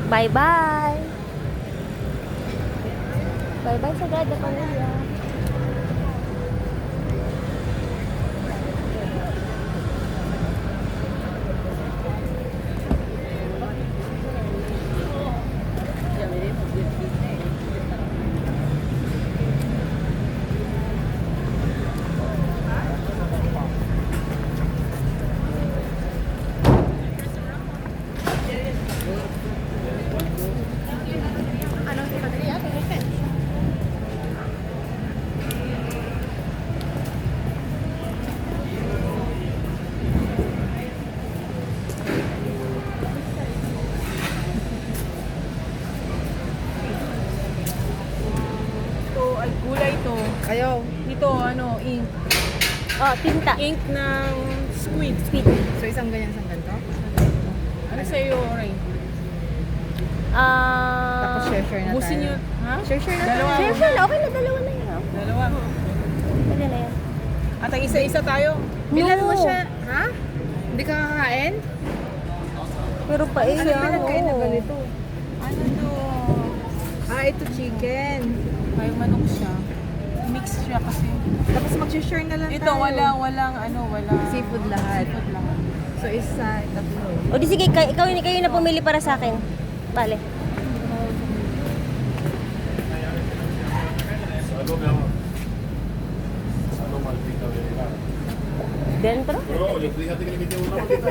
Bye-bye. Bye-bye Sagrada Familia. Gulay to. Ayaw. Ito, ano, ink. Oh, tinta. Ink ng squid. So isang ganyan, isang ganito? Ano sa'yo, Ray? Tapos share na Busin tayo. yun. Ha? Share na Dalawa. tayo. Sure na. Okay na, dalawa na yun. Dalawa. Pwede na yan. At ang isa-isa tayo. Bilan mo No. siya, ha? Hindi ka kakain? Pero pa eh. Ano pinagkain na ganito? Ano to? Ito chicken. May manok siya. Mix siya kasi. Tapos mag-share na lang Ito, tayo. walang Seafood lahat. Seafood lang. So isa, tatlo. O di sige, kayo na pumili para sa akin. Bale. Dentro? Bro, fíjate que le metí una patita.